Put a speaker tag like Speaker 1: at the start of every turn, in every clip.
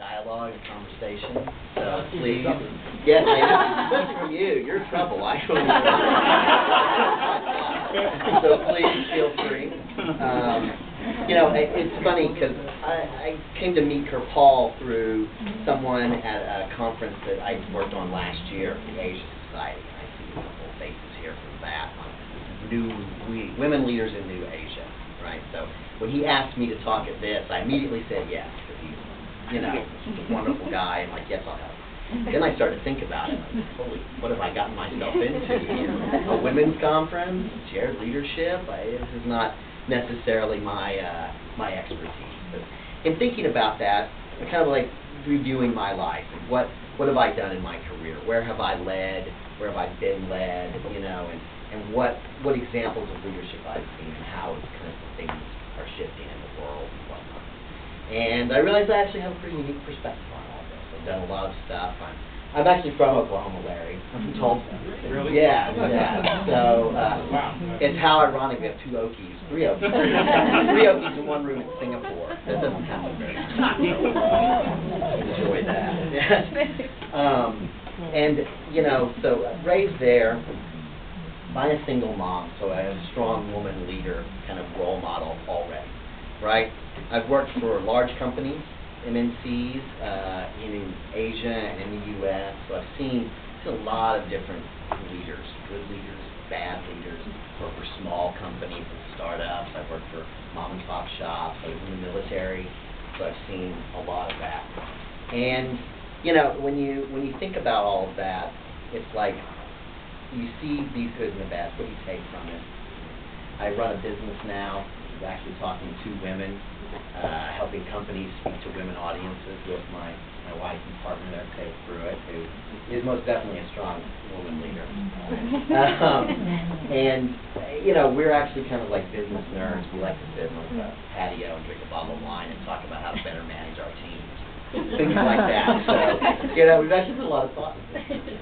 Speaker 1: dialogue and conversation. So please, yes, especially from you, you're in trouble. I don't even. So please feel free. You know, it's funny because I came to meet Paul through someone at a conference that I worked on last year, the Asia Society. I see a couple of faces here from that on women leaders in New Asia, right? So when he asked me to talk at this, I immediately said yes, because he's, you know, a wonderful guy, and like, yes, I'll help. Then I started to think about it. Like, holy, what have I gotten myself into? You know, a women's conference, shared leadership. This is not necessarily my my expertise. But in thinking about that, I'm kind of like reviewing my life. What have I done in my career? Where have I led? Where have I been led? You know, and what examples of leadership I've seen, and how kind of things are shifting in the world and whatnot. And I realized I actually have a pretty unique perspective on all this. I've done a lot of stuff. I'm actually from Oklahoma, Larry. I'm from Tulsa.
Speaker 2: Really?
Speaker 1: Yeah. So
Speaker 2: wow.
Speaker 1: It's how ironic we have two Okies, three Okies in one room in Singapore. That doesn't happen very often. Enjoy that. And you know, so raised there by a single mom, so I have a strong woman leader kind of role model already, right? I've worked for large companies, MNCs, in Asia and in the U.S., so I've seen a lot of different leaders, good leaders, bad leaders. I've worked for small companies and startups. I've worked for mom and pop shops. I was in the military, so I've seen a lot of that. And you know, when you think about all of that, it's like you see these good and the bad. What do you take from it? I run a business now. I'm actually talking to women, helping companies speak to women audiences with my wife and partner there, Kate Pruitt, who is most definitely a strong woman leader. And, you know, we're actually kind of like business nerds. We like to sit on the patio and drink a bottle of wine and talk about how to better manage our teams. Things like that. So, you know, we've actually put a lot of thought into this.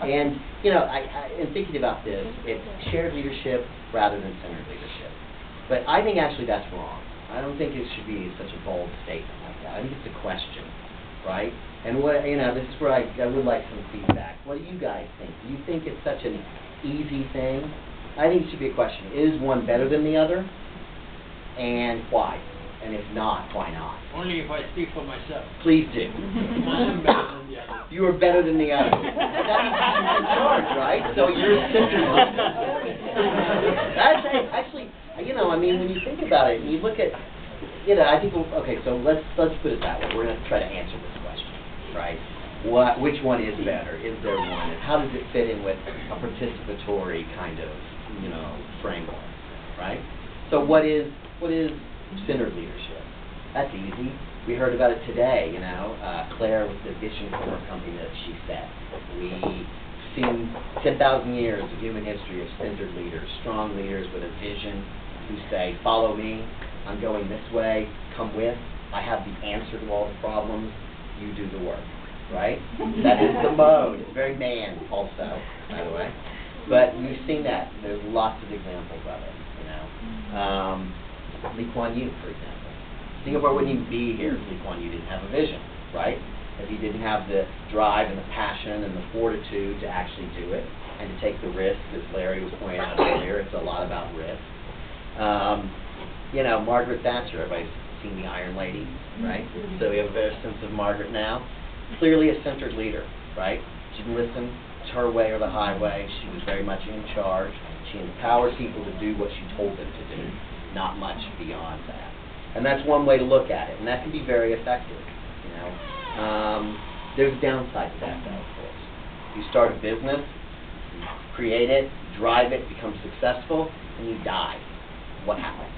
Speaker 1: And, you know, in thinking about this, it's shared leadership rather than centered leadership. But I think actually that's wrong. I don't think it should be such a bold statement like that. I think it's a question, right? And what, you know, this is where I would like some feedback. What do you guys think? Do you think it's such an easy thing? I think it should be a question. Is one better than the other? And why? And if not, why not?
Speaker 2: Only if I speak for myself.
Speaker 1: Please do.
Speaker 2: I am better than the other.
Speaker 1: You are better than the other. That means you're in charge, right? So you're That's actually, you know, I mean, when you think about it, and you look at, you know, I think, okay, so let's put it that way. We're going to try to answer this question, right? Which one is better? Is there one? And how does it fit in with a participatory kind of, you know, framework, right? So what is centered leadership? That's easy. We heard about it today, you know, Claire with the vision for her company that she set. We've seen 10,000 years of human history of centered leaders, strong leaders with a vision who say, follow me, I'm going this way, come with, I have the answer to all the problems, you do the work, right? That is the mode. It's very man also, by the way. But we've seen that. There's lots of examples of it, you know. Lee Kuan Yew, for example. Singapore wouldn't even be here if Lee Kuan Yew didn't have a vision, right? If he didn't have the drive and the passion and the fortitude to actually do it and to take the risk, as Larry was pointing out earlier, it's a lot about risk. You know, Margaret Thatcher, everybody's seen The Iron Lady, right? So we have a better sense of Margaret now. Clearly a centered leader, right? She didn't listen to her way or the highway. She was very much in charge. She empowered people to do what she told them to do. Not much beyond that. And that's one way to look at it, and that can be very effective, you know. There's a downside to that, though, of course. You start a business, you create it, drive it, become successful, and you die. What happens?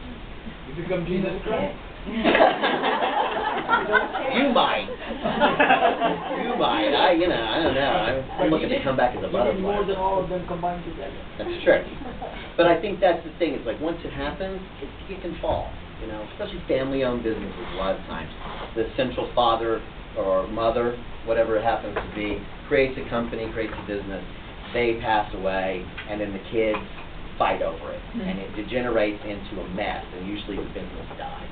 Speaker 2: You become Jesus Christ.
Speaker 1: You might. You might. I don't know. I'm looking to come back as a butterfly.
Speaker 2: More than all of them combined together.
Speaker 1: That's true. But I think that's the thing. It's like once it happens, it can fall. You know, especially family-owned businesses. A lot of times, the central father or mother, whatever it happens to be, creates a company, creates a business. They pass away, and then the kids fight over it, and it degenerates into a mess, and usually the business dies.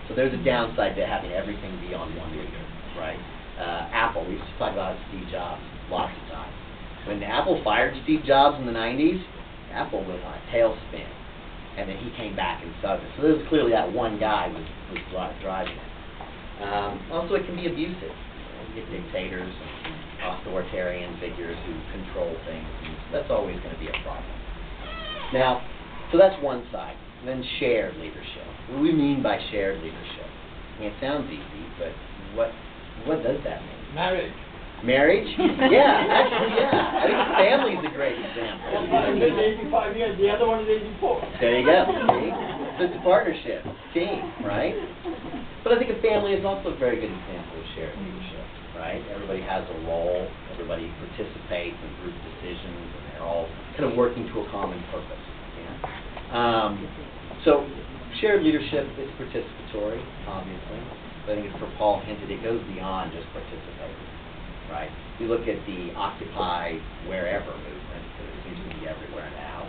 Speaker 1: So there's a downside to having everything be on one leader. right? Apple, we used to talk about Steve Jobs lots of times. When Apple fired Steve Jobs in the 90s, Apple was on a tailspin, and then he came back and started it. So there was clearly that one guy was driving it. Also, it can be abusive. You get dictators and authoritarian figures who control things, and that's always going to be a problem. Now, so that's one side. Then shared leadership. What do we mean by shared leadership? I mean, it sounds easy, but what does that mean?
Speaker 2: Marriage.
Speaker 1: Marriage? Yeah, actually, yeah. I think family's a great example.
Speaker 2: One is 85 years, the other one is 84.
Speaker 1: There you go. See? So it's a partnership, team, right? But I think a family is also a very good example of shared leadership, right? Everybody has a role, everybody participates in group decisions, and they're all kind of working to a common purpose. Yeah? So shared leadership is participatory, obviously. But I think as Paul hinted, it goes beyond just participating, right? You look at the Occupy Wherever movement, because it seems to be everywhere now.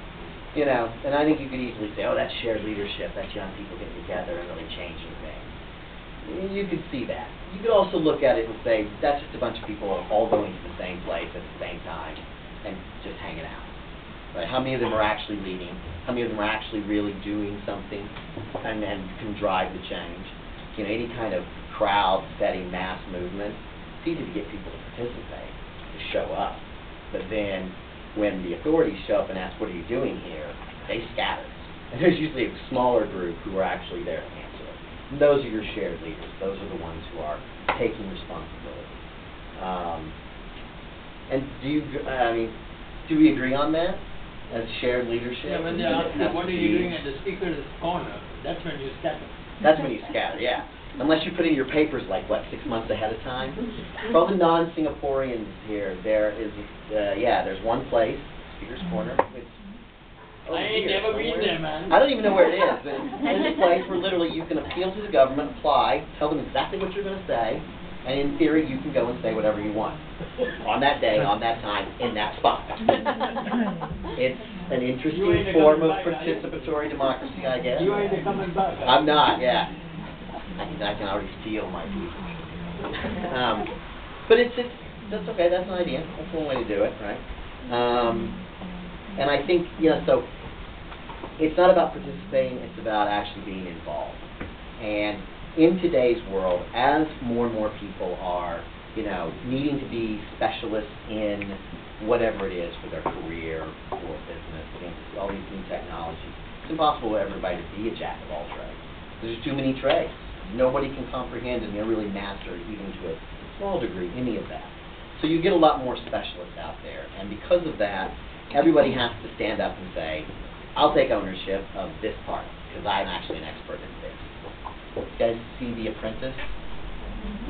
Speaker 1: You know, and I think you could easily say, oh, that's shared leadership, that's young people getting together and really changing things. You could see that. You could also look at it and say, that's just a bunch of people all going to the same place at the same time and just hanging out. Right? How many of them are actually leading? How many of them are actually really doing something and can drive the change? You know, any kind of crowd-setting mass movement, it's easy to get people to participate, to show up. But then when the authorities show up and ask, what are you doing here, they scatter. And there's usually a smaller group who are actually there to answer it. And those are your shared leaders. Those are the ones who are taking responsibility. And do we agree on that as shared leadership?
Speaker 2: Yeah, when they ask you, what are you doing at the speaker's corner, that's when you scatter.
Speaker 1: That's when you scatter, yeah. Unless you put in your papers like, 6 months ahead of time. For all the non-Singaporeans here, there's one place, Speaker's Corner.
Speaker 2: I ain't never been there, man.
Speaker 1: I don't even know where it is, but it's a place where literally you can appeal to the government, apply, tell them exactly what you're going to say, and in theory you can go and say whatever you want. On that day, on that time, in that spot. It's an interesting form of participatory democracy, I guess.
Speaker 2: You ain't coming back.
Speaker 1: I'm not, yeah. I can already feel my future. But that's okay, that's an idea. That's one way to do it, right? And I think, so it's not about participating, it's about actually being involved. And in today's world, as more and more people are, needing to be specialists in whatever it is for their career or business, all these new technologies, it's impossible for everybody to be a jack of all trades. There's too many trades. Nobody can comprehend and really master, even to a small degree, any of that. So you get a lot more specialists out there. And because of that, everybody has to stand up and say, I'll take ownership of this part, because I'm actually an expert in this. You guys see The Apprentice?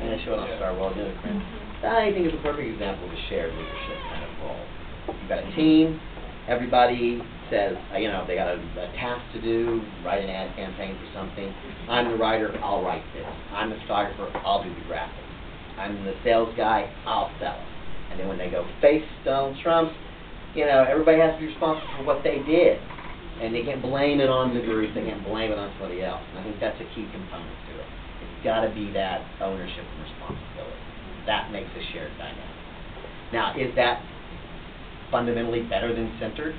Speaker 1: And I showed on Star Wars, The Apprentice. I think it's a perfect example of a shared leadership kind of role. You've got a team, everybody says, they got a task to do, write an ad campaign for something. I'm the writer, I'll write this. I'm the photographer, I'll do the graphics. I'm the sales guy, I'll sell it. And then when they go face Donald Trump, everybody has to be responsible for what they did. And they can't blame it on the group, they can't blame it on somebody else. And I think that's a key component to it. It's got to be that ownership and responsibility. That makes a shared dynamic. Now, is that fundamentally better than centered?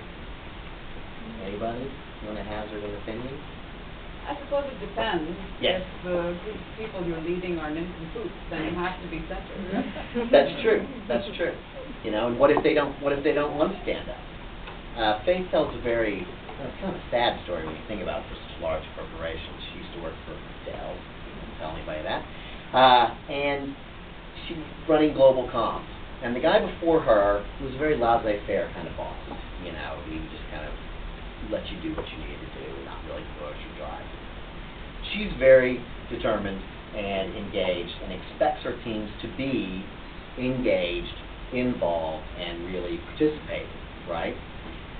Speaker 1: Anybody want to hazard an opinion?
Speaker 3: I suppose it depends.
Speaker 1: Yes.
Speaker 3: If the group of people you're leading are nincompoops, then you have to be centered.
Speaker 1: That's true. That's true. And what if they don't want to stand up? Faith tells a very kind of a sad story when you think about it for such large corporations. She used to work for Dell. Didn't tell anybody that. And she was running global comms. And the guy before her was a very laissez-faire kind of boss. He just kind of let you do what you needed to do, not really push or drive. She's very determined and engaged and expects her teams to be engaged, involved, and really participating, right?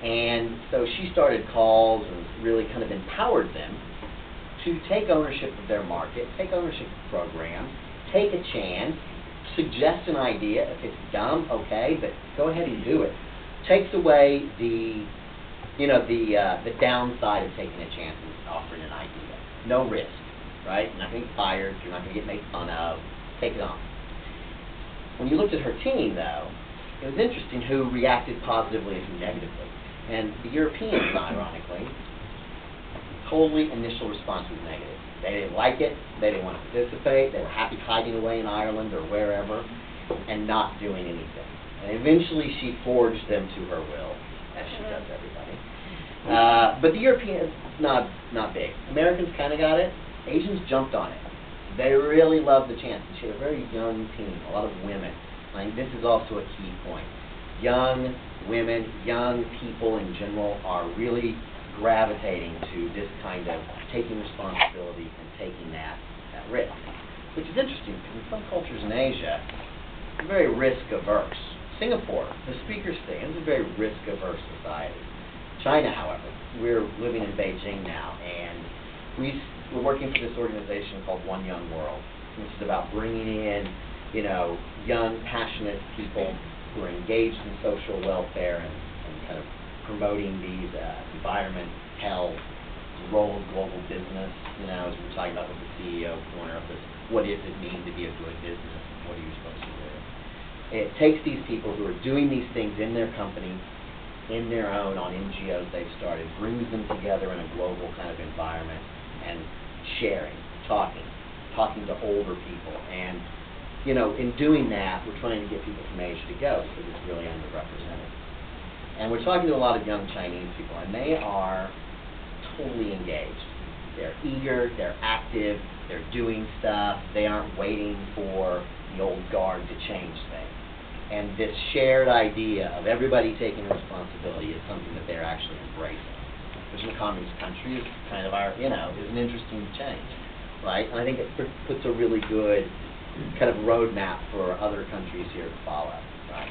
Speaker 1: And so she started calls and really kind of empowered them to take ownership of their market, take ownership of the program, take a chance, suggest an idea. If it's dumb, okay, but go ahead and do it. Takes away the downside of taking a chance and offering an idea. No risk, right? You're not going to get fired. You're not going to get made fun of. Take it on. When you looked at her team, though, it was interesting who reacted positively and who negatively. And the Europeans, ironically, totally initial response was negative. They didn't like it, they didn't want to participate, they were happy hiding away in Ireland or wherever and not doing anything. And eventually she forged them to her will, as she does everybody. But the Europeans, not big. Americans kind of got it. Asians jumped on it. They really loved the chance. And she had a very young team, a lot of women. I think this is also a key point. Young women, young people in general are really gravitating to this kind of taking responsibility and taking that risk, which is interesting because in some cultures in Asia, it's very risk-averse. Singapore, the speakers thing, is a very risk-averse society. China, however, we're living in Beijing now, and we're working for this organization called One Young World, which is about bringing in, young, passionate people who are engaged in social welfare and kind of promoting these environment, health, the role of global business, as we were talking about with the CEO corner of this, what does it mean to be a good business? What are you supposed to do? It takes these people who are doing these things in their company, in their own, on NGOs they've started, brings them together in a global kind of environment and sharing, talking to older people. And, in doing that, we're trying to get people from Asia to go because it's really underrepresented. And we're talking to a lot of young Chinese people, and they are totally engaged. They're eager, they're active, they're doing stuff, they aren't waiting for the old guard to change things. And this shared idea of everybody taking responsibility is something that they're actually embracing. Which in a communist country is kind of is an interesting change, right? And I think it puts a really good kind of roadmap for other countries here to follow, right?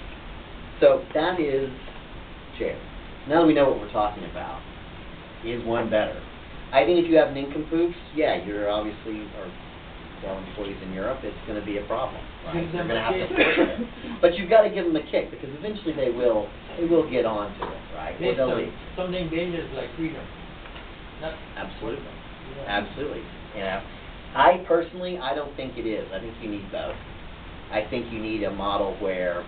Speaker 1: So that is shared. Now that we know what we're talking about, is one better? I think if you have nincompoops, you're obviously, or employees in Europe, it's going to be a problem, right? You're going to have to force it. But you've got to give them a kick because eventually they will get onto it, right?
Speaker 2: Something dangerous like freedom.
Speaker 1: Absolutely. Absolutely. I personally, I don't think it is. I think you need both. I think you need a model where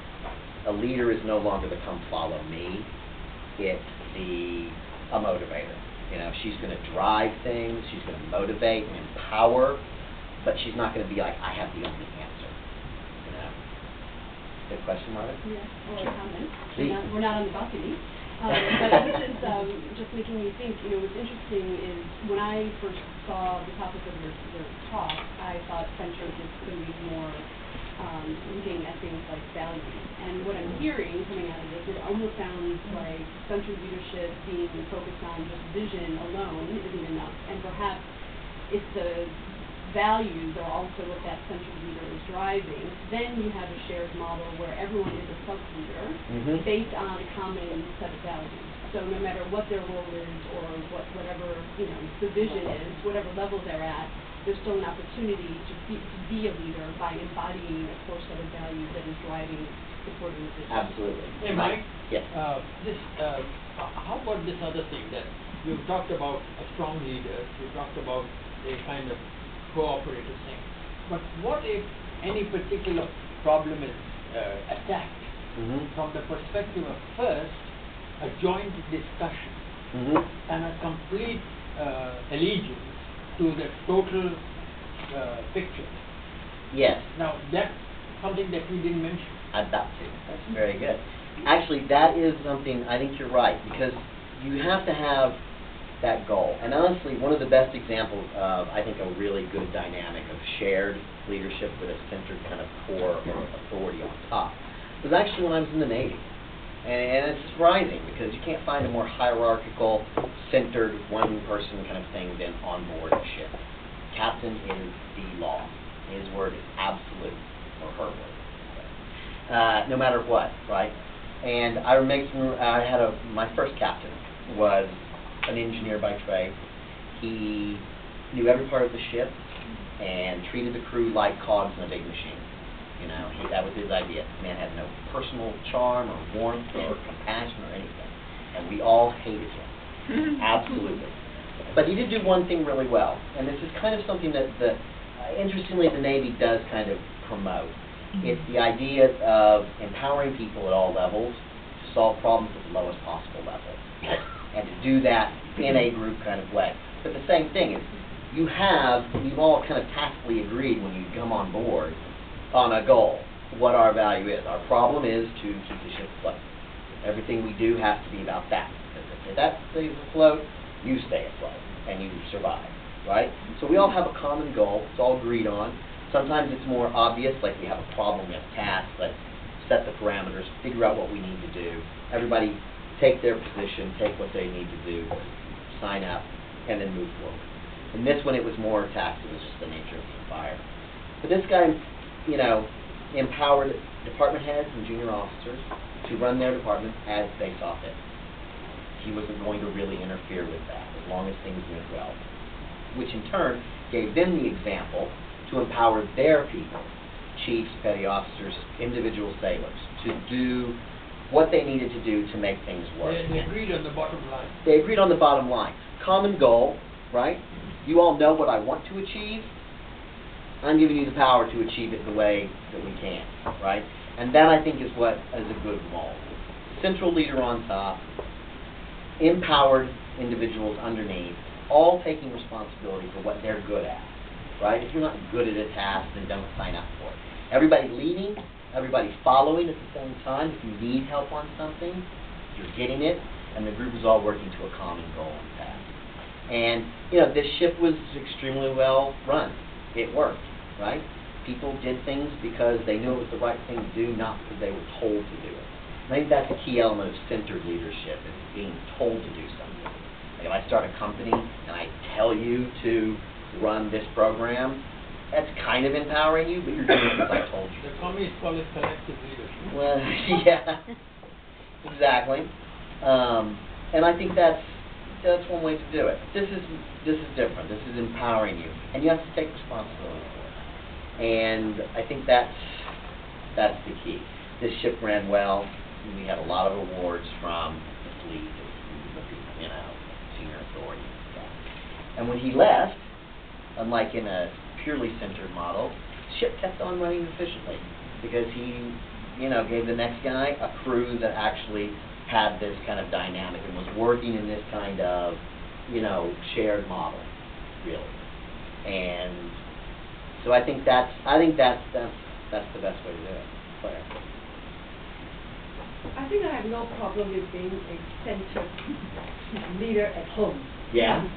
Speaker 1: a leader is no longer the come follow me. It's a motivator. She's going to drive things. She's going to motivate and empower, but she's not going to be like, I have the only answer. Good question, Marta?
Speaker 4: Yes, or a comment.
Speaker 1: Please.
Speaker 4: We're not on the balcony. But this is just making me think, what's interesting is when I first saw the topic of your talk, I thought centered is going to be more looking at things like values. And what I'm hearing coming out of this, it almost sounds like centered leadership being focused on just vision alone isn't enough. And perhaps if the values are also what that central leader is driving, then you have a shared model where everyone is a sub-leader based on a common set of values. So no matter what their role is or whatever the vision is, whatever level they're at, there's still an opportunity to be a leader by embodying a core set of values that is driving, supporting the vision.
Speaker 1: Absolutely.
Speaker 2: Hey, Mike.
Speaker 1: Yes.
Speaker 2: How about this other thing that you've talked about a strong leader, you talked about a kind of cooperative thing. But what if any particular problem is attacked from the perspective of first a joint discussion and a complete allegiance to the total picture?
Speaker 1: Yes.
Speaker 2: Now that's something that we didn't mention.
Speaker 1: About to. That's very good. Actually, that is something, I think you're right, because you have to have that goal. And honestly, one of the best examples of, I think, a really good dynamic of shared leadership with a centered kind of core or authority on top was actually when I was in the Navy. And it's surprising because you can't find a more hierarchical, centered, one-person kind of thing than on board a ship. Captain is the law. His word is absolute, or her word. No matter what, right? And I remember I had my first captain was an engineer by trade. He knew every part of the ship and treated the crew like cogs in a big machine. That was his idea. The man had no personal charm or warmth or compassion or anything. And we all hated him. Absolutely. But he did do one thing really well. And this is kind of something that, interestingly, the Navy does kind of promote. It's the idea of empowering people at all levels to solve problems at the lowest possible level, and to do that in a group kind of way. But the same thing is, you've all kind of tacitly agreed when you come on board on a goal, what our value is. Our problem is to keep the ship afloat. Everything we do has to be about that. If that stays afloat, you stay afloat, and you survive, right? So we all have a common goal. It's all agreed on. Sometimes it's more obvious, like we have a problem, we have a task, let's set the parameters, figure out what we need to do. Everybody take their position, take what they need to do, sign up, and then move forward. In this one, it was more task. It was just the nature of the fire. But this guy, you know, empowered department heads and junior officers to run their department as they saw fit. He wasn't going to really interfere with that as long as things went well, which in turn gave them the example to empower their people, chiefs, petty officers, individual sailors, to do what they needed to do to make things work.
Speaker 2: They agreed on the bottom line.
Speaker 1: They agreed on the bottom line. Common goal, right? You all know what I want to achieve. I'm giving you the power to achieve it the way that we can, right? And that, I think, is what is a good mold. Central leader on top, empowered individuals underneath, all taking responsibility for what they're good at, right? If you're not good at a task, then don't sign up for it. Everybody leading, everybody following at the same time. If you need help on something, you're getting it, and the group is all working to a common goal and task. And, you know, this ship was extremely well run. It worked, right? People did things because they knew it was the right thing to do, not because they were told to do it. And I think that's a key element of centered leadership, is being told to do something. Like if I start a company and I tell you to run this program, that's kind of empowering you, but you're doing it because I told you.
Speaker 2: The communists call it collective leadership.
Speaker 1: Well, yeah, exactly. And I think that's one way to do it. This is different. This is empowering you, and you have to take responsibility for it. And I think that's the key. This ship ran well. We had a lot of awards from the fleet, you know, senior authority and stuff. And when he left, unlike in a purely centered model, the ship kept on running efficiently because he, you know, gave the next guy a crew that actually had this kind of dynamic and was working in this kind of, you know, shared model, really. And so I think that's the best way to do it. Claire.
Speaker 5: I think I have no problem with being a centered leader at home.
Speaker 1: Yeah.